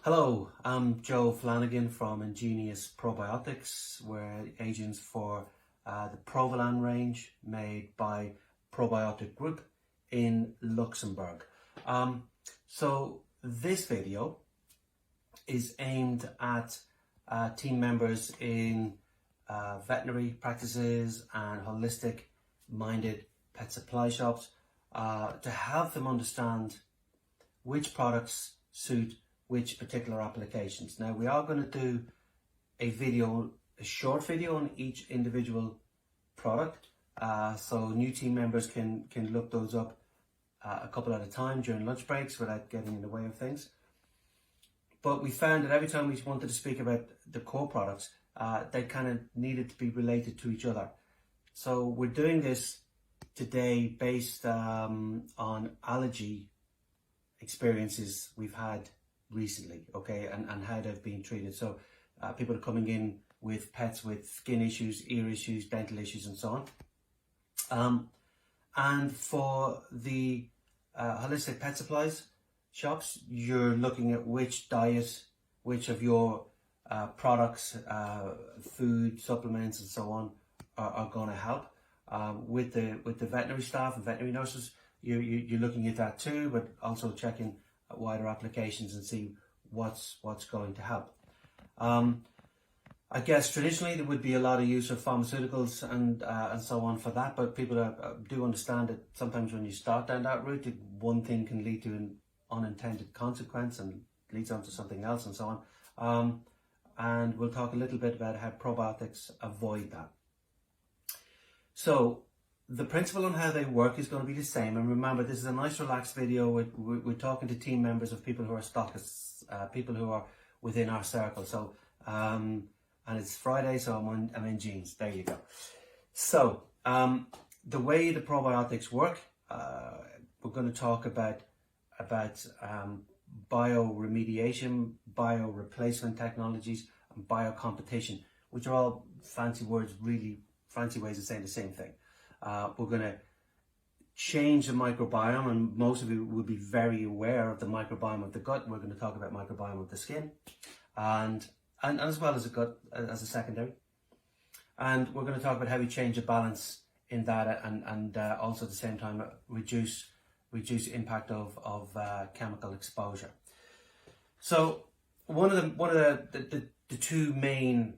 Hello, I'm Joe Flanagan from Ingenious Probiotics. We're agents for the Provolone range made by Probiotic Group in Luxembourg. So this video is aimed at team members in veterinary practices and holistic minded pet supply shops to help them understand which products suit which particular applications. Now we are going to do a short video on each individual product, so new team members can look those up a couple at a time during lunch breaks without getting in the way of things. But we found that every time we wanted to speak about the core products, they kind of needed to be related to each other. So we're doing this today based on allergy experiences we've had recently, okay, and how they've been treated. So people are coming in with pets with skin issues, ear issues, dental issues, and so on. And for the holistic pet supplies shops, you're looking at which diet, which of your products, food, supplements, and so on are going to help. With the veterinary staff and veterinary nurses, you're looking at that too, but also checking wider applications and see what's going to help. I guess traditionally there would be a lot of use of pharmaceuticals and so on for that, but people do understand that sometimes when you start down that route, one thing can lead to an unintended consequence and leads on to something else and so on. And we'll talk a little bit about how probiotics avoid that. So the principle on how they work is going to be the same. And remember, this is a nice relaxed video. We're talking to team members of people who are stockists, people who are within our circle. So, and it's Friday, so I'm in jeans. There you go. So, the way the probiotics work, we're going to talk about bioremediation, bioreplacement technologies, and biocompetition, which are all fancy words, really fancy ways of saying the same thing. We're going to change the microbiome, and most of you will be very aware of the microbiome of the gut. We're going to talk about microbiome of the skin, and as well as the gut as a secondary. And we're going to talk about how we change the balance in that, and also at the same time reduce impact of chemical exposure. So one of the two main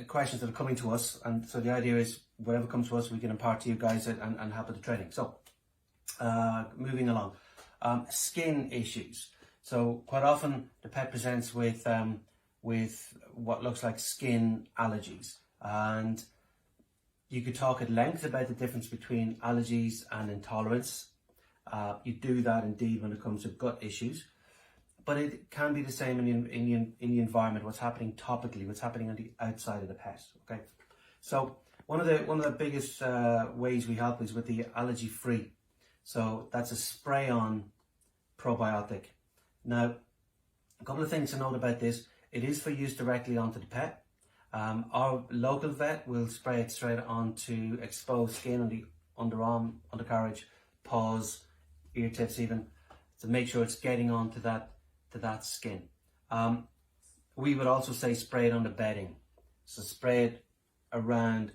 questions that are coming to us, and so the idea is whatever comes to us we can impart to you guys and help with the training. So moving along, skin issues. So quite often the pet presents with what looks like skin allergies, and you could talk at length about the difference between allergies and intolerance. You do that indeed when it comes to gut issues, but it can be the same in the environment, what's happening topically, what's happening on the outside of the pet, okay? So one of the biggest ways we help is with the allergy free. So that's a spray on probiotic. Now, a couple of things to note about this: it is for use directly onto the pet. Our local vet will spray it straight onto exposed skin on the underarm, undercarriage, paws, ear tips even, to make sure it's getting onto that skin. We would also say spray it on the bedding. So spray it around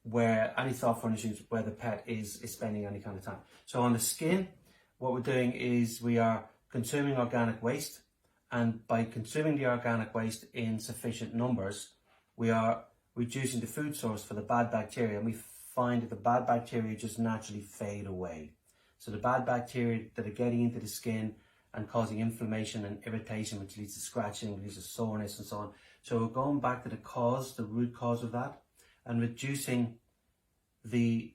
where any soft furnishings where the pet is spending any kind of time. So on the skin, what we're doing is we are consuming organic waste, and by consuming the organic waste in sufficient numbers, we are reducing the food source for the bad bacteria, and we find that the bad bacteria just naturally fade away. So the bad bacteria that are getting into the skin and causing inflammation and irritation, which leads to scratching, leads to soreness and so on. So we're going back to the cause, the root cause of that, and reducing the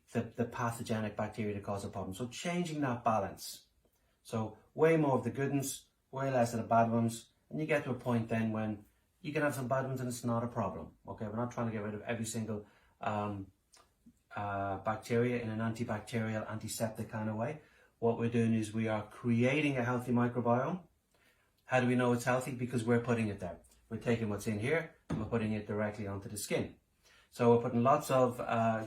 pathogenic bacteria that cause the problem. So changing that balance. So way more of the good ones, way less of the bad ones, and you get to a point then when you can have some bad ones and it's not a problem. Okay, we're not trying to get rid of every single bacteria in an antibacterial, antiseptic kind of way. What we're doing is we are creating a healthy microbiome. How do we know it's healthy? Because we're putting it there. We're taking what's in here and we're putting it directly onto the skin. So we're putting lots of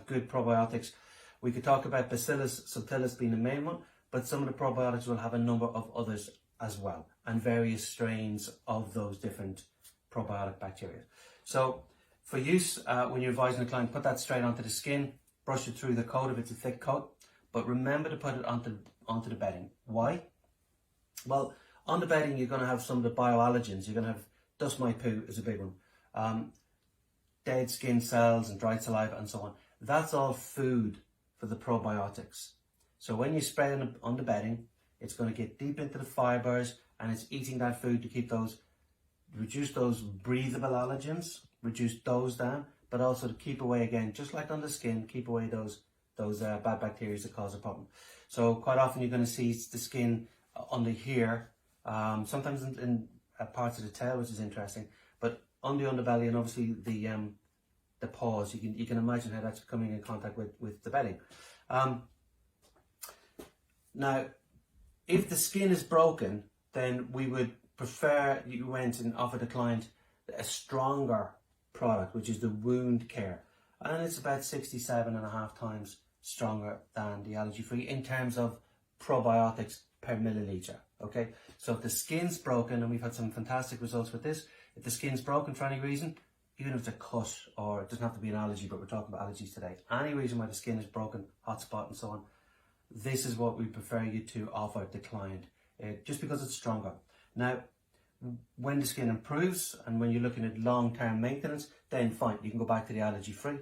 good probiotics. We could talk about Bacillus subtilis being the main one, but some of the probiotics will have a number of others as well, and various strains of those different probiotic bacteria. So for use, when you're advising the client, put that straight onto the skin, brush it through the coat if it's a thick coat, but remember to put it onto the bedding. Why? Well, on the bedding you're going to have some of the bio-allergens. You're going to have dust mite poo is a big one, dead skin cells and dried saliva and so on. That's all food for the probiotics. So when you spray it on the bedding, it's going to get deep into the fibers and it's eating that food to keep those, reduce those breathable allergens, reduce those down, but also to keep away again, just like on the skin, keep away those bad bacteria that cause a problem. So quite often you're going to see the skin under here, sometimes in parts of the tail, which is interesting, but on the underbelly and obviously the paws, you can imagine how that's coming in contact with the bedding. Now, if the skin is broken, then we would prefer you went and offered the client a stronger product, which is the wound care, and it's about 67.5 times stronger than the allergy free in terms of probiotics per milliliter. Okay, so if the skin's broken, and we've had some fantastic results with this, if the skin's broken for any reason, even if it's a cut, or it doesn't have to be an allergy, but we're talking about allergies today, any reason why the skin is broken, hot spot and so on, this is what we prefer you to offer the client, just because it's stronger. Now, when the skin improves and when you're looking at long-term maintenance, then fine, you can go back to the allergy free.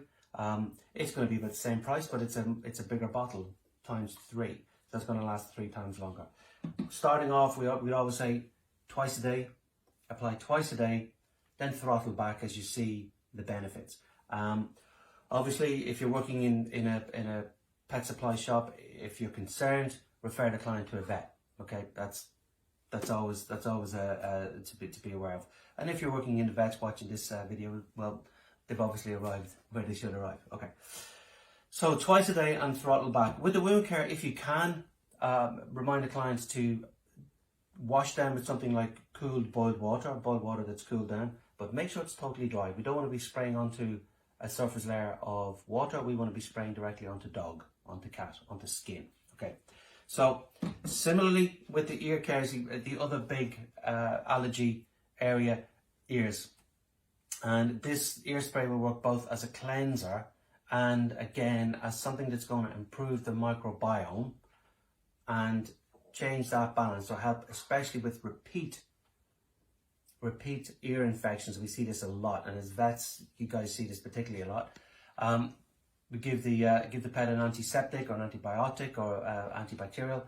It's going to be about the same price, but it's a bigger bottle times 3. That's going to last 3 times longer. Starting off, we'd always say twice a day, apply twice a day, then throttle back as you see the benefits. Obviously, if you're working in a pet supply shop, if you're concerned, refer the client to a vet. Okay, that's always to be aware of. And if you're working in the vets watching this video, well, they've obviously arrived where they should arrive. Okay, so twice a day and throttle back. With the wound care, if you can, remind the clients to wash them with something like cooled boiled water that's cooled down, but make sure it's totally dry. We don't want to be spraying onto a surface layer of water. We want to be spraying directly onto dog, onto cat, onto skin. Okay, so similarly with the ear cares, the other big allergy area, ears, and this ear spray will work both as a cleanser and again as something that's going to improve the microbiome and change that balance, or help especially with repeat ear infections. We see this a lot, and as vets you guys see this particularly a lot. We give the pet an antiseptic or an antibiotic or antibacterial.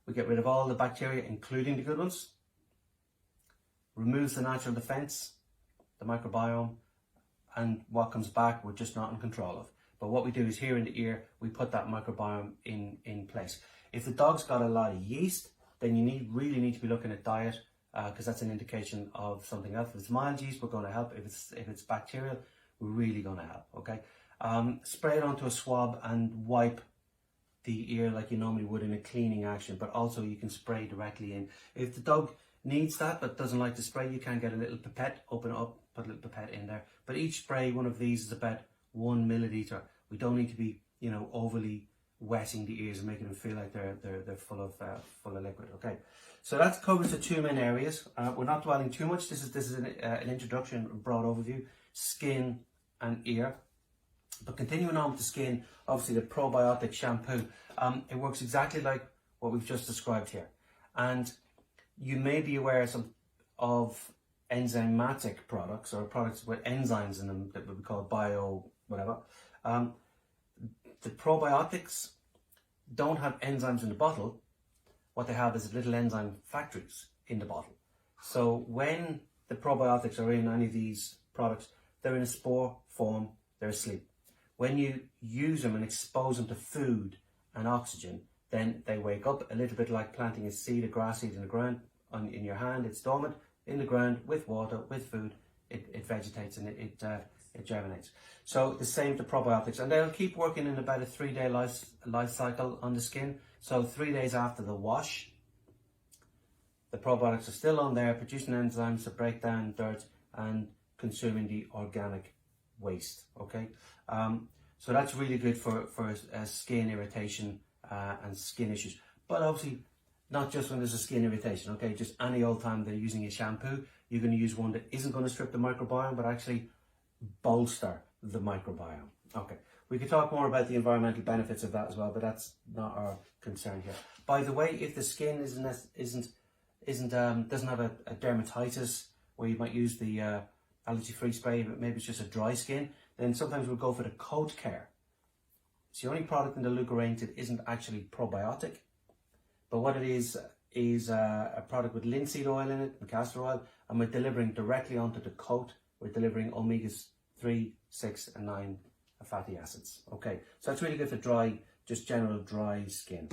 We get rid of all the bacteria, including the good ones, removes the natural defense, the microbiome, and what comes back we're just not in control of. But what we do is here in the ear, we put that microbiome in place. If the dog's got a lot of yeast, then you really need to be looking at diet, because that's an indication of something else. If it's mild yeast, we're going to help. If it's bacterial, we're really going to help. Okay, spray it onto a swab and wipe the ear like you normally would in a cleaning action, but also you can spray directly in. If the dog needs that but doesn't like to spray, you can get a little pipette, open it up, put a little pipette in there. But each spray, one of these, is about 1 milliliter. We don't need to be, overly wetting the ears and making them feel like they're full of liquid. Okay, so that covers the 2 main areas. We're not dwelling too much. This is an introduction, a broad overview, skin and ear. But continuing on with the skin, obviously the probiotic shampoo, it works exactly like what we've just described here. And you may be aware of enzymatic products, or products with enzymes in them that we call bio whatever. The probiotics don't have enzymes in the bottle. What they have is little enzyme factories in the bottle. So when the probiotics are in any of these products, they're in a spore form, they're asleep. When you use them and expose them to food and oxygen, then they wake up, a little bit like planting a seed, a grass seed in the ground. In your hand, it's dormant. In the ground, with water, with food, it vegetates and it germinates. So the same to probiotics, and they'll keep working in about a 3-day life cycle on the skin. So 3 days after the wash, the probiotics are still on there, producing enzymes to break down dirt and consuming the organic waste. Okay, so that's really good for skin irritation and skin issues. But obviously, not just when there's a skin irritation, okay? Just any old time they're using a shampoo, you're going to use one that isn't going to strip the microbiome, but actually bolster the microbiome. Okay, we could talk more about the environmental benefits of that as well, but that's not our concern here. By the way, if the skin doesn't have a dermatitis, where you might use the allergy-free spray, but maybe it's just a dry skin, then sometimes we'll go for the coat care. It's the only product in the LUCAA range that isn't actually probiotic, but what it is a product with linseed oil in it and castor oil, and we're delivering directly onto the coat. We're delivering omegas 3, 6 and 9 fatty acids. Okay, so that's really good for dry, just general dry skin.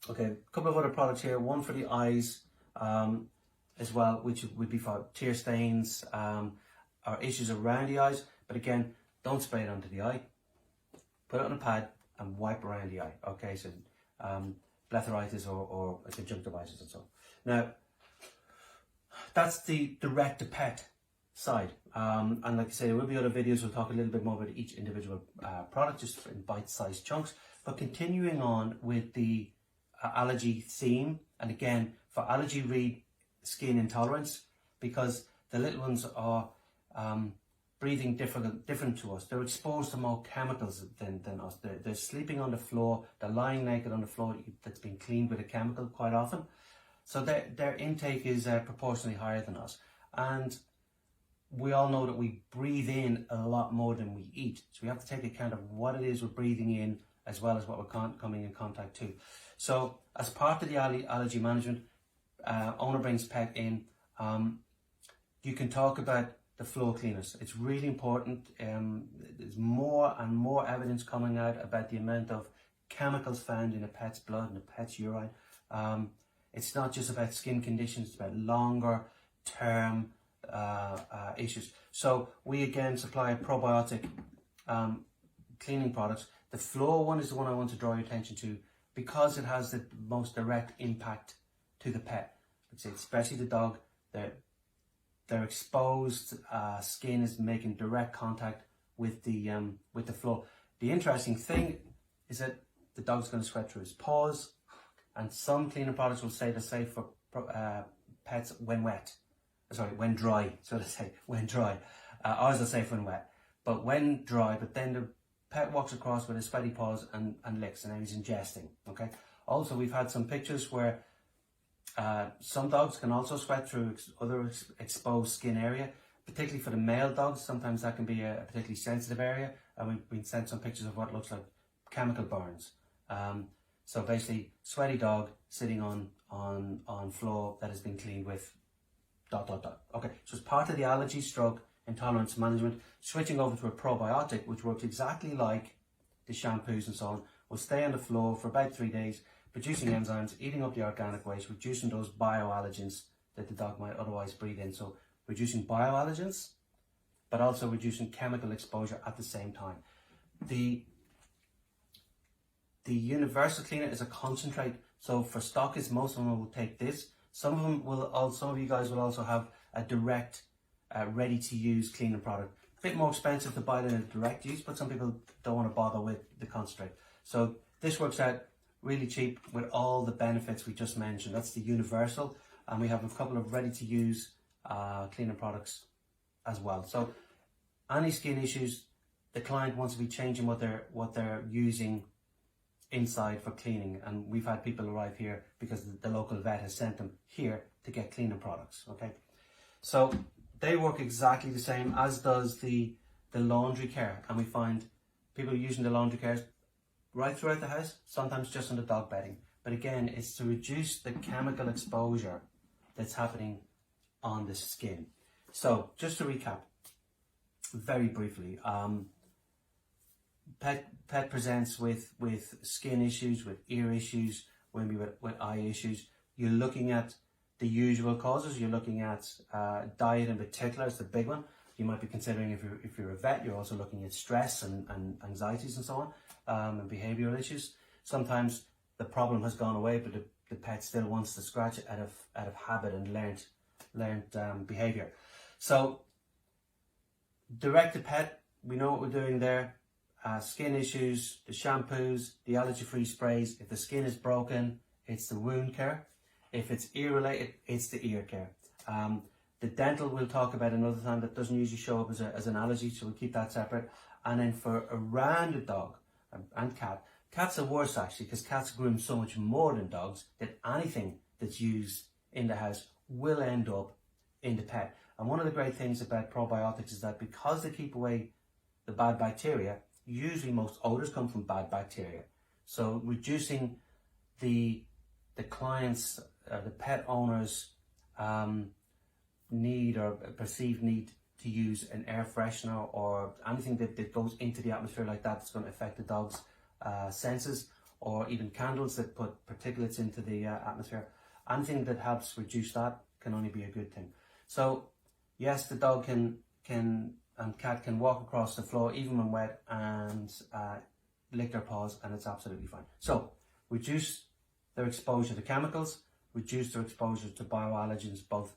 Okay, a couple of other products here, one for the eyes as well, which would be for tear stains or issues around the eyes, but again, don't spray it onto the eye. Put it on a pad and wipe around the eye. Okay, so blepharitis or conjunctivitis and so on. Now, that's the direct to pet side. And like I say, there will be other videos. We'll talk a little bit more about each individual product, just in bite-sized chunks. But continuing on with the allergy theme, and again, for allergy, read skin intolerance, because the little ones are breathing different to us. They're exposed to more chemicals than us. They're sleeping on the floor. They're lying naked on the floor that's been cleaned with a chemical quite often. So their intake is proportionally higher than us. And we all know that we breathe in a lot more than we eat. So we have to take account of what it is we're breathing in as well as what we're coming in contact to. So as part of the allergy management, owner brings pet in, you can talk about the floor cleaners. It's really important. There's more and more evidence coming out about the amount of chemicals found in a pet's blood and a pet's urine. It's not just about skin conditions, it's about longer term issues. So we again supply a probiotic cleaning products. The floor one is the one I want to draw your attention to because it has the most direct impact to the pet. Especially the dog. Their exposed skin is making direct contact with the floor. The interesting thing is that the dog's going to sweat through his paws, and some cleaning products will say they're safe for pets when wet. Sorry, when dry, so to say, when dry. Ours are safe when wet, but when dry, but then the pet walks across with his sweaty paws and licks, and then he's ingesting, okay? Also, we've had some pictures where some dogs can also sweat through other exposed skin area, particularly for the male dogs. Sometimes that can be a particularly sensitive area, and we've been sent some pictures of what looks like chemical burns. So basically, sweaty dog sitting on floor that has been cleaned with ... Okay, so as part of the allergy stroke intolerance management, switching over to a probiotic, which works exactly like the shampoos and so on, will stay on the floor for about 3 days, producing enzymes, eating up the organic waste, reducing those bio-allergens that the dog might otherwise breathe in. So reducing bio-allergens, but also reducing chemical exposure at the same time. The universal cleaner is a concentrate. So for stockists, most of them will take this. Some of you guys will also have a direct, ready-to-use cleaning product. A bit more expensive to buy than a direct use, but some people don't want to bother with the concentrate. So this works out really cheap with all the benefits we just mentioned. That's the universal, and we have a couple of ready-to-use cleaning products as well. So any skin issues, the client wants to be changing what they're using inside for cleaning, and we've had people arrive here because the local vet has sent them here to get cleaning products. Okay, so they work exactly the same as does the laundry care, and we find people using the laundry cares right throughout the house, sometimes just on the dog bedding. But again, it's to reduce the chemical exposure that's happening on the skin. So just to recap very briefly, pet presents with skin issues, with ear issues, maybe with eye issues. You're looking at the usual causes. You're looking at diet in particular. It's the big one. You might be considering, if you're a vet, you're also looking at stress and anxieties and so on, and behavioural issues. Sometimes the problem has gone away, but the pet still wants to scratch it out of habit and learned behaviour. So direct to pet, we know what we're doing there. Skin issues, the shampoos, the allergy-free sprays. If the skin is broken, it's the wound care. If it's ear related, it's the ear care. The dental we'll talk about another time, that doesn't usually show up as an allergy, so we'll keep that separate. And then for a rounded dog and cat, cats are worse actually, because cats groom so much more than dogs, that anything that's used in the house will end up in the pet. And one of the great things about probiotics is that because they keep away the bad bacteria, usually most odors come from bad bacteria. So reducing the client's, the pet owner's need or perceived need to use an air freshener or anything that goes into the atmosphere like that that's going to affect the dog's senses, or even candles that put particulates into the atmosphere. Anything that helps reduce that can only be a good thing. So yes, the dog and cat can walk across the floor even when wet and lick their paws, and it's absolutely fine. So reduce their exposure to chemicals, reduce their exposure to bioallergens, both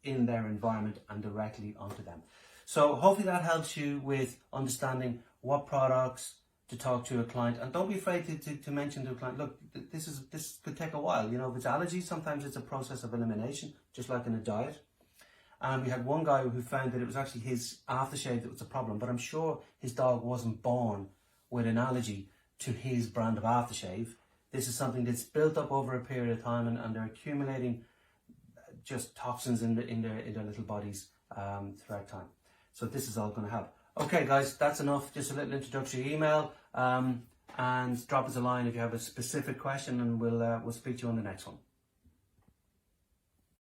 in their environment and directly onto them. So hopefully that helps you with understanding what products to talk to a client, and don't be afraid to mention to a client, look, this could take a while. You know, if it's allergies, sometimes it's a process of elimination, just like in a diet. And we had one guy who found that it was actually his aftershave that was a problem, but I'm sure his dog wasn't born with an allergy to his brand of aftershave. This is something that's built up over a period of time, and they're accumulating just toxins in their little bodies throughout time. So this is all going to help. Okay guys, that's enough. Just a little introductory email, and drop us a line if you have a specific question, and we'll speak to you on the next one.